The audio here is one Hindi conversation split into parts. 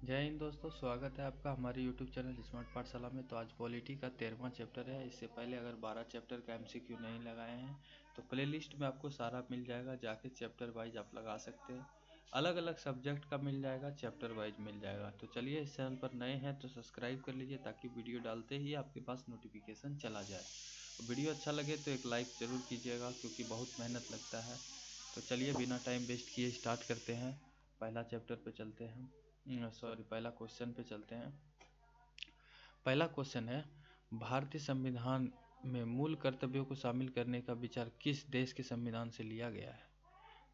जय हिंद दोस्तों, स्वागत है आपका हमारे YouTube चैनल स्मार्ट पाठशाला में। तो आज पॉलिटी का 13वां चैप्टर है। इससे पहले अगर 12 चैप्टर का MCQ नहीं लगाए हैं तो प्लेलिस्ट में आपको सारा मिल जाएगा, जाके चैप्टर वाइज आप लगा सकते हैं। अलग अलग सब्जेक्ट का मिल जाएगा, चैप्टर वाइज मिल जाएगा। तो चलिए, इस चैनल पर नए हैं तो सब्सक्राइब कर लीजिए ताकि वीडियो डालते ही आपके पास नोटिफिकेशन चला जाए। वीडियो अच्छा लगे तो एक लाइक ज़रूर कीजिएगा, क्योंकि बहुत मेहनत लगता है। तो चलिए, बिना टाइम वेस्ट किए स्टार्ट करते हैं। पहला चैप्टर पे चलते हैं, पहला क्वेश्चन पे चलते हैं। पहला क्वेश्चन है, भारतीय संविधान में मूल कर्तव्यों को शामिल करने का विचार किस देश के संविधान से लिया गया है?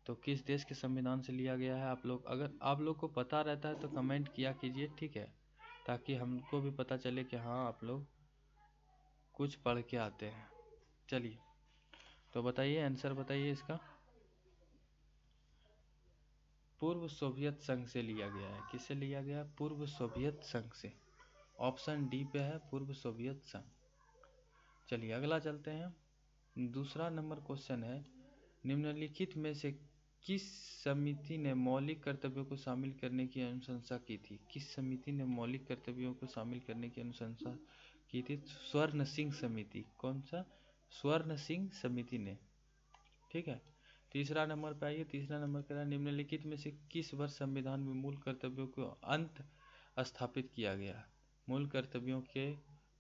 तो किस देश के संविधान से लिया गया है, आप लोग अगर आप लोग को पता रहता है तो कमेंट किया कीजिए, ठीक है, ताकि हमको भी पता चले कि हाँ आप लोग कुछ पढ़ के आते हैं। चलिए, तो बताइए, आंसर बताइए इसका। पूर्व सोवियत संघ से लिया गया है। किससे लिया गया है? पूर्व सोवियत संघ से। ऑप्शन डी पे है, पूर्व सोवियत संघ। चलिए अगला चलते हैं। दूसरा नंबर क्वेश्चन है, निम्नलिखित में से किस समिति ने मौलिक कर्तव्यों को शामिल करने की अनुशंसा की थी? किस समिति ने मौलिक कर्तव्यों को शामिल करने की अनुशंसा की थी? स्वर्ण सिंह समिति। कौन सा? स्वर्ण सिंह समिति ने, ठीक है। तीसरा नंबर पे आइए। तीसरा नंबर कह रहा है, निम्नलिखित में से किस वर्ष संविधान में मूल कर्तव्यों को अंत स्थापित किया गया? मूल कर्तव्यों के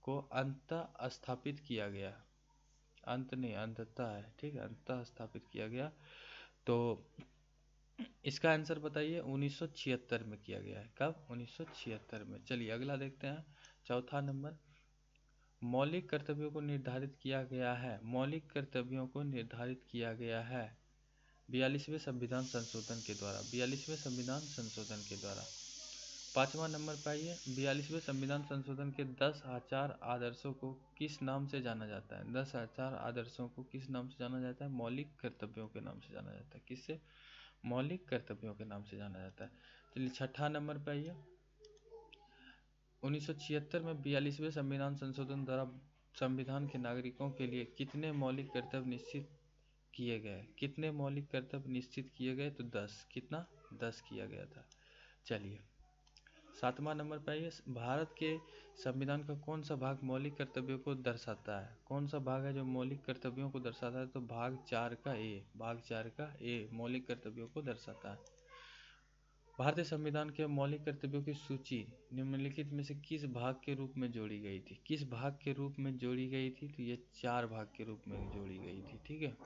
को अंत स्थापित किया गया। अंत नहीं, अंततः है, ठीक है, अंततः स्थापित किया गया। तो इसका आंसर बताइए। 1976 में किया गया है। कब? 1976 में। चलिए अगला देखते हैं। चौथा नंबर, मौलिक कर्तव्यों को निर्धारित किया गया है। मौलिक कर्तव्यों को निर्धारित किया गया है 42वें संविधान संशोधन के द्वारा। 42वें संविधान संशोधन के द्वारा। पांचवा नंबर पे आइए। 42वें संविधान संशोधन के 10 आचार आदर्शों को किस नाम से जाना जाता है? 10 आचार आदर्शों को किस नाम से जाना जाता है? मौलिक कर्तव्यों के नाम से जाना जाता है। किससे? मौलिक कर्तव्यों के नाम से जाना जाता है। चलिए छठा नंबर पे आइए। 1976 में 42वें संविधान संशोधन द्वारा संविधान के नागरिकों के लिए कितने मौलिक कर्तव्य निश्चित किए गए? कितने मौलिक कर्तव्य निश्चित किए गए? तो 10। कितना? 10 किया गया था। चलिए सातवां नंबर पे आइए। भारत के संविधान का कौन सा भाग मौलिक कर्तव्यों को दर्शाता है? कौन सा भाग है जो मौलिक कर्तव्यों को दर्शाता है? तो भाग 4 का ए। भाग 4 का ए मौलिक कर्तव्यों को दर्शाता है। भारतीय संविधान के मौलिक कर्तव्यों की सूची निम्नलिखित में से किस भाग के रूप में जोड़ी गई थी? किस भाग के रूप में जोड़ी गई थी? तो ये 4 भाग के रूप में जोड़ी गई थी, ठीक है।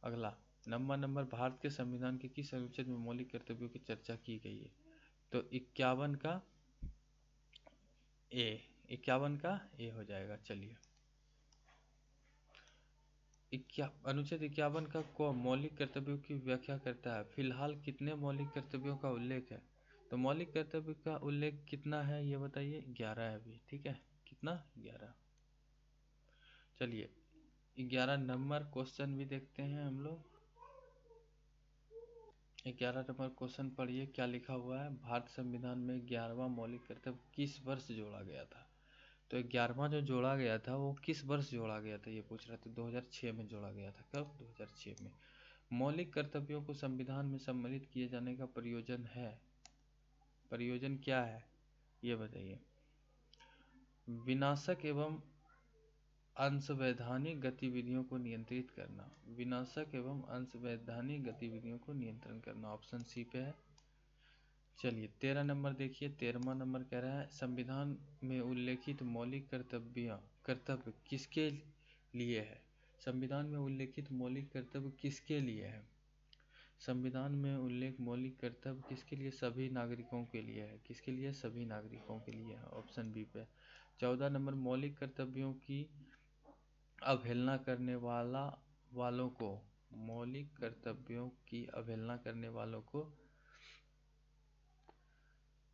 अगला नंबर, भारत के संविधान के किस अनुच्छेद में मौलिक कर्तव्यों की चर्चा की गई है? तो 51 का ए। 51 का ए हो जाएगा। चलिए अनुच्छेद 51 का को मौलिक कर्तव्यों की व्याख्या करता है। फिलहाल कितने मौलिक कर्तव्यों का उल्लेख है? तो मौलिक कर्तव्य का उल्लेख कितना है ये बताइए। 11 है अभी, ठीक है। कितना? 11। चलिए 11 नंबर क्वेश्चन भी देखते हैं हम लोग। 11 नंबर क्वेश्चन पढ़िए, क्या लिखा हुआ है। भारत संविधान में 11वां मौलिक कर्तव्य किस वर्ष जोड़ा गया था? तो 11वां जो जोड़ा गया था वो किस वर्ष जोड़ा गया था, ये पूछ रहा था। 2006 में जोड़ा गया था। कब? 2006 में। मौलिक कर्तव्यों को संविधान में सम्मिलित किए जाने का प्रयोजन है। प्रयोजन क्या है ये बताइए। विनाशक एवं अंशवैधानिक गतिविधियों को नियंत्रित करना। विनाशक एवं अंशवैधानिक गतिविधियों को नियंत्रण करना। ऑप्शन सी पे है। चलिए 13 नंबर देखिए। 13वां नंबर कह रहा है, संविधान में उल्लेखित मौलिक कर्तव्य किसके लिए है? संविधान में उल्लेखित मौलिक कर्तव्य किसके लिए है? संविधान में उल्लेख मौलिक कर्तव्य किसके लिए? सभी नागरिकों के लिए है। किसके लिए? सभी नागरिकों के लिए है। ऑप्शन बी पे। 14 नंबर, मौलिक कर्तव्यों की अवहेलना करने वालों को, मौलिक कर्तव्यों की अवहेलना करने वालों को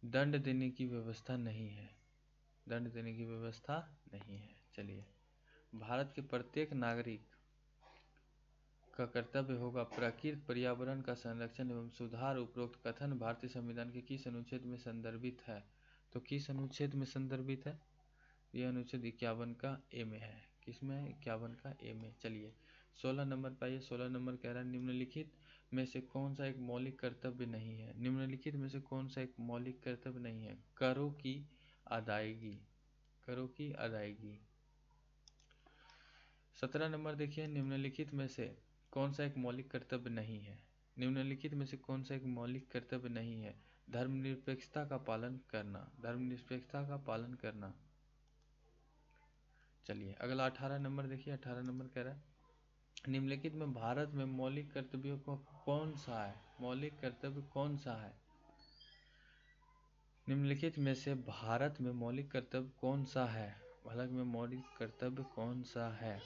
दंड देने की व्यवस्था नहीं है। दंड देने की व्यवस्था नहीं है। चलिए, भारत के प्रत्येक नागरिक का कर्तव्य होगा प्रकृति पर्यावरण का संरक्षण एवं सुधार। उपरोक्त कथन भारतीय संविधान के किस अनुच्छेद में संदर्भित है? तो किस अनुच्छेद में संदर्भित है? यह अनुच्छेद 51 का ए में है। किस में है? 51 का ए में। चलिए 16 नंबर पाइए। 16 नंबर कह रहा है, निम्नलिखित में से कौन सा एक मौलिक कर्तव्य नहीं है? निम्नलिखित में से कौन सा एक मौलिक कर्तव्य नहीं है? करों की अदायगी, करों की अदायगी। 17 नंबर देखिए, निम्नलिखित में से कौन सा एक मौलिक कर्तव्य नहीं है? निम्नलिखित में से कौन सा एक मौलिक कर्तव्य नहीं है? धर्मनिरपेक्षता का पालन करना, धर्मनिरपेक्षता का पालन करना। चलिए अगला 18 नंबर देखिए, 18 नंबर कह रहा है निम्नलिखित में भारत में मौलिक कर्तव्यों को कौन सा है? मौलिक कर्तव्य कौन सा है? निम्नलिखित में से भारत में मौलिक कर्तव्य कौन सा है? भारत में मौलिक कर्तव्य कौन सा है?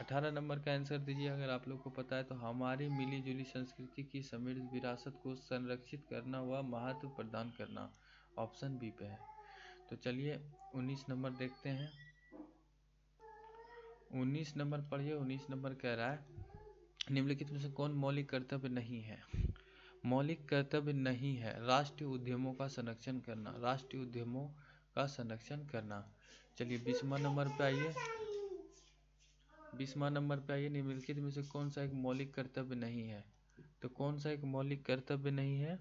18 नंबर का आंसर दीजिए अगर आप लोग को पता है तो। हमारी मिली जुली संस्कृति की समृद्ध विरासत को संरक्षित करना व महत्व प्रदान करना, ऑप्शन बी पे है। तो चलिए 19 नंबर देखते हैं। 19 नंबर पढ़िए। 19 नंबर कह रहा है निम्नलिखित में से कौन मौलिक कर्तव्य नहीं है? मौलिक कर्तव्य नहीं है राष्ट्रीय उद्यमों का संरक्षण करना, राष्ट्रीय उद्यमों का संरक्षण करना। चलिए 20वां नंबर पे आइए। 20वां नंबर पे आइए, निम्नलिखित में से कौन सा एक मौलिक कर्तव्य नहीं है? तो कौन सा एक मौलिक कर्तव्य नहीं है?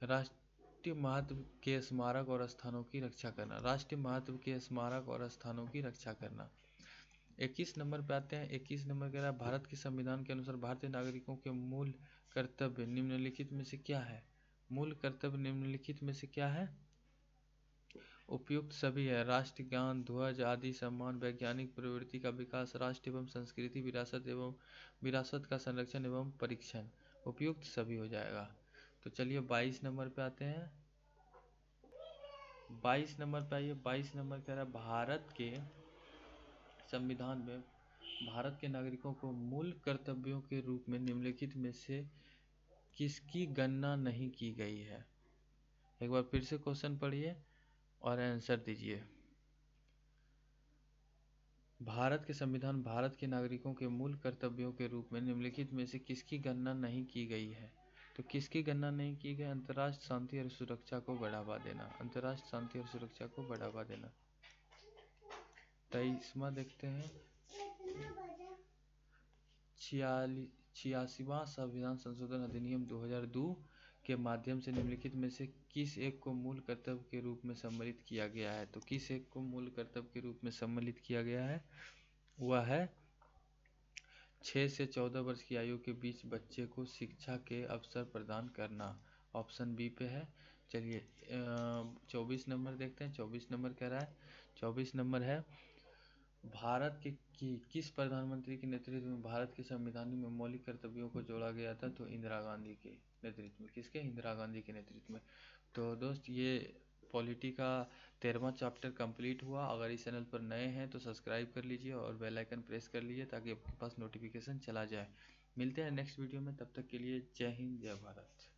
राष्ट्रीय महत्व के स्मारक और स्थानों की रक्षा करना, राष्ट्रीय महत्व के स्मारक और स्थानों की रक्षा करना। 21 नंबर पे आते हैं। 21 नंबर कह रहा है भारत के संविधान के अनुसार भारतीय नागरिकों के मूल कर्तव्य निम्नलिखित में से क्या है? मूल कर्तव्य निम्नलिखित में से क्या है? उपयुक्त सभी है। राष्ट्र गान, ध्वज आदि सम्मान, वैज्ञानिक प्रवृत्ति का विकास, राष्ट्र एवं संस्कृति विरासत एवं विरासत का संरक्षण एवं परीक्षण, उपयुक्त सभी हो जाएगा। तो चलिए 22 नंबर पे आते हैं। 22 नंबर पे आइए। 22 नंबर कह रहा है भारत के संविधान में भारत के नागरिकों को मूल कर्तव्यों के रूप में निम्नलिखित में से किसकी गणना नहीं की गई है? एक बार फिर से क्वेश्चन पढ़िए और आंसर दीजिए। भारत के संविधान भारत के नागरिकों के मूल कर्तव्यों के रूप में निम्नलिखित में से किसकी गणना नहीं की गई है? तो किसकी गणना नहीं की गई? अंतर्राष्ट्रीय शांति और सुरक्षा को बढ़ावा देना, अंतर्राष्ट्रीय शांति और सुरक्षा को बढ़ावा देना। 23वां देखते हैं। 86वां संविधान संशोधन अधिनियम 2002 के माध्यम से निम्नलिखित में से किस एक को मूल कर्तव्य के रूप में सम्मिलित किया गया है? तो किस एक को मूल कर्तव्य के रूप में सम्मिलित किया गया है? वह है 6 से 14 वर्ष की आयु के बीच बच्चे को शिक्षा के अवसर प्रदान करना, ऑप्शन बी पे है। चलिए 24 नंबर देखते हैं। 24 नंबर कह रहा है 24 नंबर है भारत के किस प्रधानमंत्री के नेतृत्व में भारत के संविधान में मौलिक कर्तव्यों को जोड़ा गया था? तो इंदिरा गांधी के नेतृत्व में। किसके? इंदिरा गांधी के नेतृत्व में। तो दोस्त ये पॉलिटी का 13वां चैप्टर कंप्लीट हुआ। अगर इस चैनल पर नए हैं तो सब्सक्राइब कर लीजिए और बेल आइकन प्रेस कर लीजिए ताकि आपके पास नोटिफिकेशन चला जाए। मिलते हैं नेक्स्ट वीडियो में, तब तक के लिए जय हिंद जय भारत।